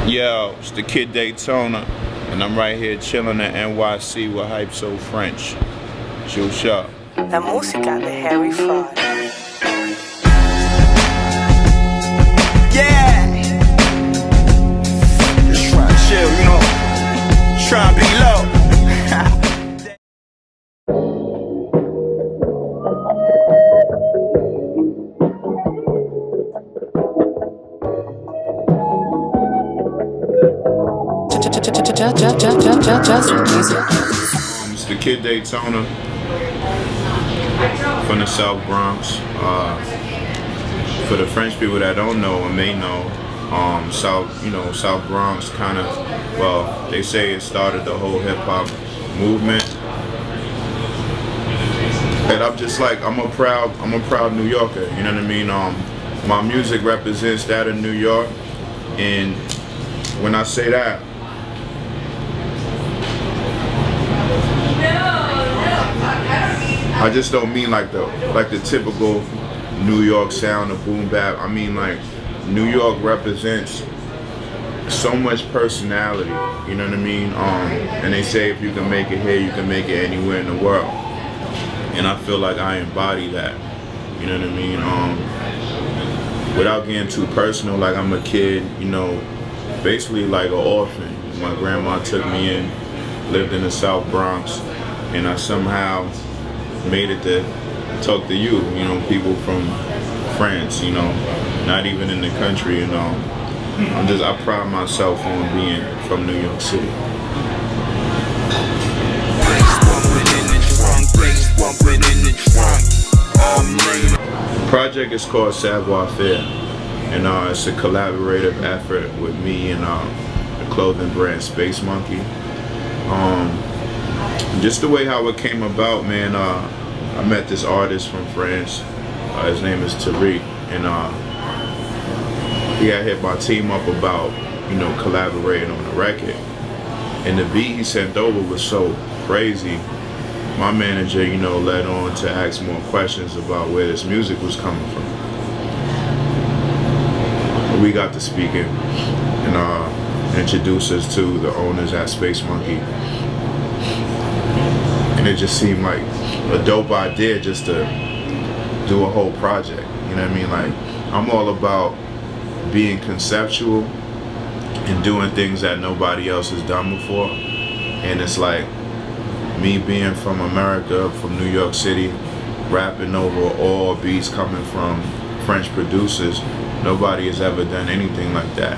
Yo, it's the kid Daytona, and I'm right here chilling in NYC with Hypesofrench. Chill sharp. La música de Harry Fraud. Yeah. Just try to chill, you know. Try to be low. It's the kid Daytona from the South Bronx. For the French people that don't know and may know, South Bronx kind of, well, they say it started the whole hip hop movement. And I'm just like, I'm a proud New Yorker, you know what I mean? My music represents that of New York, and when I say that, I just don't mean like the typical New York sound of boom bap. I mean like New York represents so much personality, you know what I mean? And they say if you can make it here, you can make it anywhere in the world. And I feel like I embody that, you know what I mean? Without getting too personal, like I'm a kid, you know, basically like an orphan. My grandma took me in, lived in the South Bronx, and I somehow made it to talk to you know, people from France, you know, not even in the country, you know. I pride myself on being from New York City. The project is called Savoir Faire, and it's a collaborative effort with me and the clothing brand Space Monkey. Just the way how it came about, man, I met this artist from France. His name is Tariq, and he had hit my team up about, you know, collaborating on the record. And the beat he sent over was so crazy. My manager, you know, led on to ask more questions about where this music was coming from. We got to speaking and introduced us to the owners at Space Monkey. And it just seemed like a dope idea just to do a whole project. You know what I mean? Like, I'm all about being conceptual and doing things that nobody else has done before. And it's like me being from America, from New York City, rapping over all beats coming from French producers. Nobody has ever done anything like that.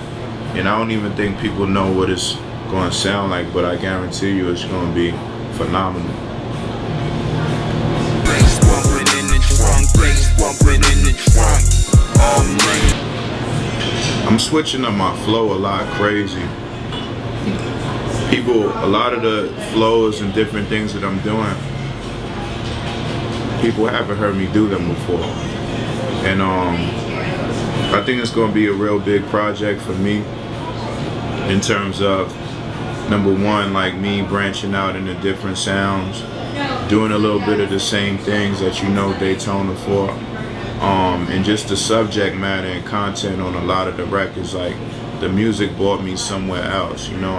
And I don't even think people know what it's going to sound like, but I guarantee you it's going to be phenomenal. I'm switching up my flow a lot crazy. A lot of the flows and different things that I'm doing, people haven't heard me do them before. And I think it's going to be a real big project for me in terms of, number one, like me branching out into different sounds, doing a little bit of the same things that you know Daytona for, and just the subject matter and content on a lot of the records. Like, the music brought me somewhere else, you know.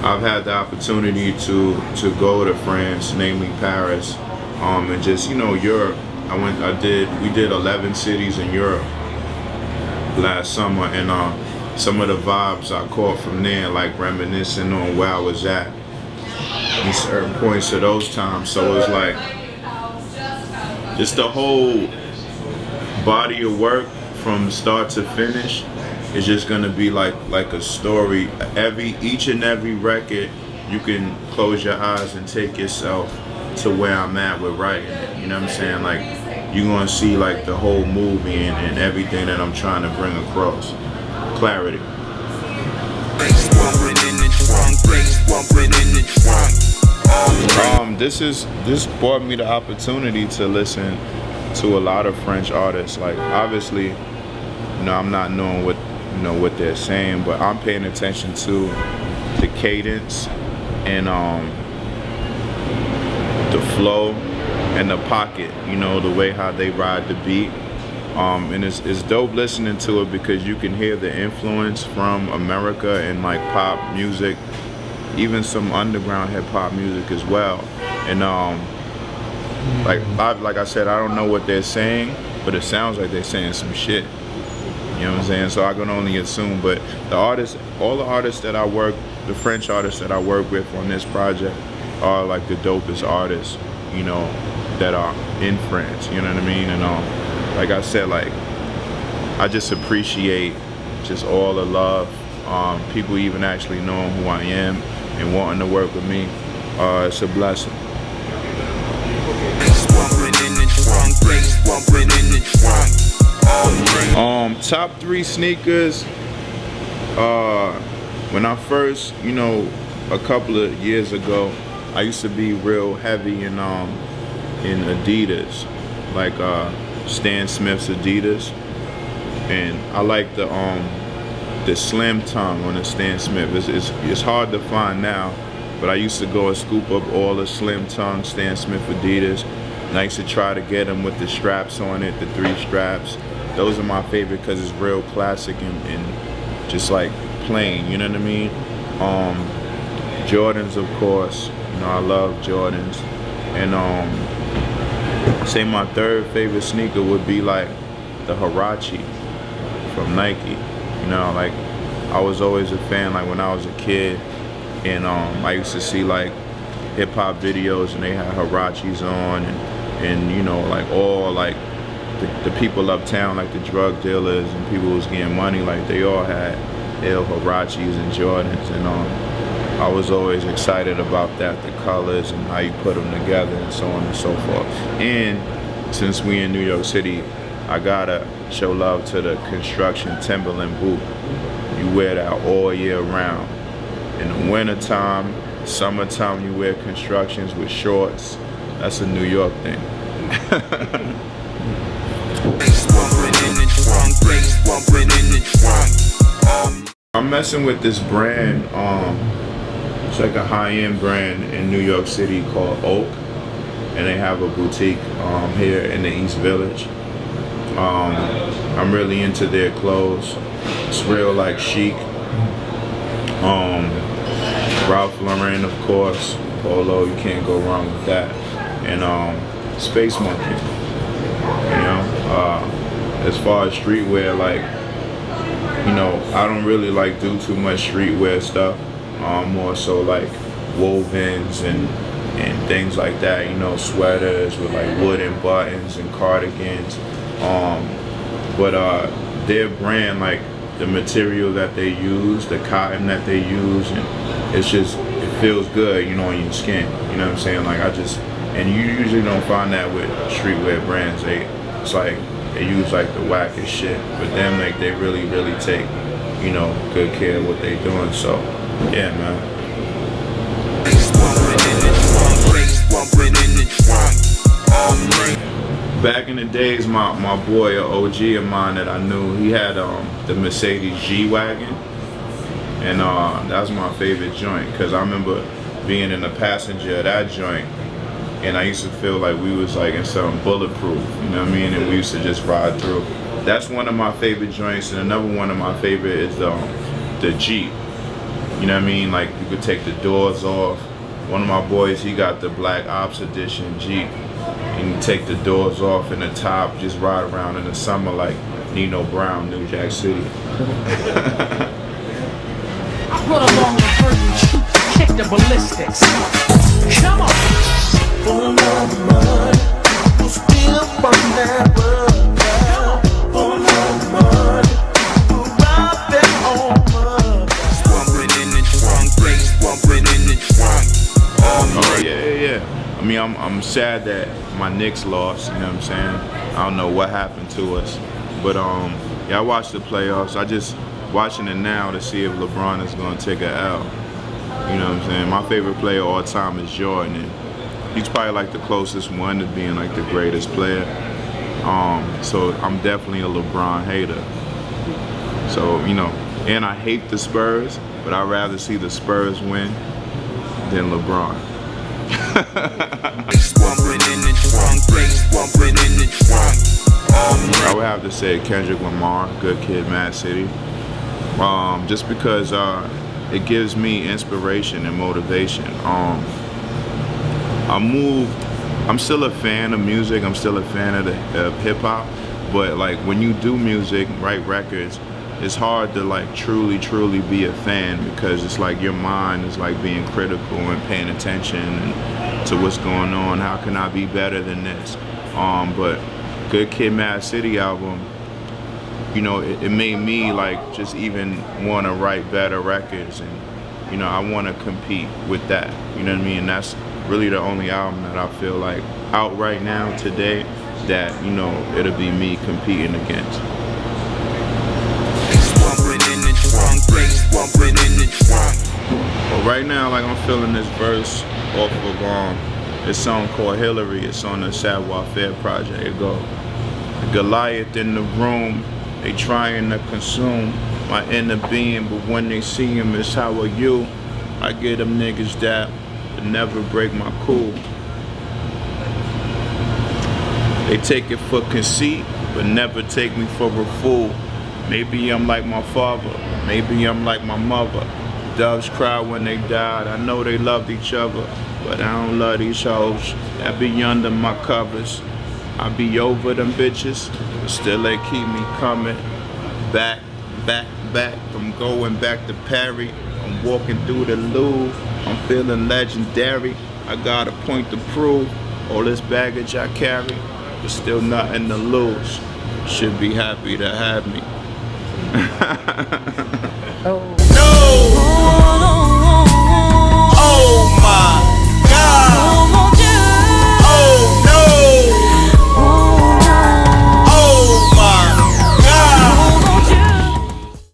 I've had the opportunity to go to France, namely Paris, and just, you know, Europe. We did 11 cities in Europe last summer, and some of the vibes I caught from there, like reminiscing on where I was at in certain points of those times. So it's like just the whole body of work from start to finish is just gonna be like a story. Each and every record, you can close your eyes and take yourself to where I'm at with writing it. You know what I'm saying? Like, you're gonna see like the whole movie and everything that I'm trying to bring across. Clarity. This brought me the opportunity to listen to a lot of French artists. Like, obviously, you know, I'm not knowing what they're saying, but I'm paying attention to the cadence and the flow and the pocket, you know, the way how they ride the beat. And it's dope listening to it because you can hear the influence from America and like pop music, even some underground hip hop music as well. And like I said, I don't know what they're saying, but it sounds like they're saying some shit. You know what I'm saying? So I can only assume. But all the artists that I work, the French artists that I work with on this project are like the dopest artists, you know, that are in France. You know what I mean? And like I said, like I just appreciate just all the love. People even actually knowing who I am and wanting to work with me. It's a blessing. Top 3 sneakers. When I first, you know, a couple of years ago, I used to be real heavy in Adidas, like Stan Smith's Adidas, and I like the slim tongue on the Stan Smith. It's hard to find now, but I used to go and scoop up all the slim tongue Stan Smith Adidas, and I used to try to get them with the straps on it, the 3 straps. Those are my favorite because it's real classic and just like plain, you know what I mean? Jordans, of course, you know, I love Jordans. And say my 3rd favorite sneaker would be like the Huarache from Nike. You know, like I was always a fan, like when I was a kid, and I used to see like hip hop videos and they had Huaraches on, and you know, like all like the people uptown, like the drug dealers and people who was getting money, like they all had ill Huaraches and Jordans, and I was always excited about that, the colors and how you put them together and so on and so forth. And since we in New York City, I gotta show love to the construction Timberland boot. You wear that all year round. In the wintertime, summertime, you wear constructions with shorts. That's a New York thing. I'm messing with this brand. It's like a high-end brand in New York City called Oak, and they have a boutique here in the East Village. I'm really into their clothes. It's real like chic. Ralph Lauren, of course, Polo, you can't go wrong with that. And Space Monkey. You know, as far as streetwear, like, you know, I don't really like do too much streetwear stuff. More so like wovens and things like that, you know, sweaters with like wooden buttons and cardigans. But their brand, like the material that they use, the cotton that they use, and it feels good, you know, on your skin. You know what I'm saying? Like and you usually don't find that with streetwear brands. It's like they use like the wackest shit, but them, like they really take, you know, good care of what they doing. So yeah, man. Back in the days, my boy, an OG of mine that I knew, he had the Mercedes G-Wagon, and that was my favorite joint because I remember being in the passenger of that joint, and I used to feel like we was like in something bulletproof, you know what I mean? And we used to just ride through. That's one of my favorite joints, and another one of my favorite is the Jeep. You know what I mean? Like you could take the doors off. One of my boys, he got the Black Ops Edition Jeep, and you take the doors off and the top, just ride around in the summer like Nino Brown, New Jack City. I put along the curtain, kick the ballistics. Come on. Full of mud, we'll still burn that rug down. Full of mud, we'll ride that home. Swamping in the trunk, swamping in the trunk. Oh yeah. I mean, I'm sad that my Knicks lost. You know what I'm saying? I don't know what happened to us, but yeah, I watched the playoffs. I just watching it now to see if LeBron is gonna take a L. You know what I'm saying? My favorite player of all time is Jordan, and he's probably like the closest one to being like the greatest player. So I'm definitely a LeBron hater. So, you know, and I hate the Spurs, but I'd rather see the Spurs win than LeBron. Swamping in the trunk, swamping in the trunk. I would have to say Kendrick Lamar, Good Kid, Mad City. Just because it gives me inspiration and motivation. I'm still a fan of music. I'm still a fan of hip hop. But like when you do music, write records, it's hard to like truly be a fan, because it's like your mind is like being critical and paying attention to what's going on. How can I be better than this? But Good Kid, Mad City album, you know, it made me like just even want to write better records, and you know, I want to compete with that. You know what I mean? And that's really the only album that I feel like out right now today that, you know, it'll be me competing against. But right now, like, I'm feeling this verse off of this song called Hillary. It's on the Savoir Faire project. It go, Goliath in the room, they trying to consume my inner being, but when they see him, it's how are you? I get them niggas that never break my cool. They take it for conceit, but never take me for a fool. Maybe I'm like my father, maybe I'm like my mother. Doves cry when they died, I know they loved each other, but I don't love these hoes that be under my covers. I be over them bitches, but still they keep me coming. Back, I'm going back to Paris. I'm walking through the Louvre, I'm feeling legendary. I got a point to prove, all this baggage I carry, but still nothing to lose. Should be happy to have me.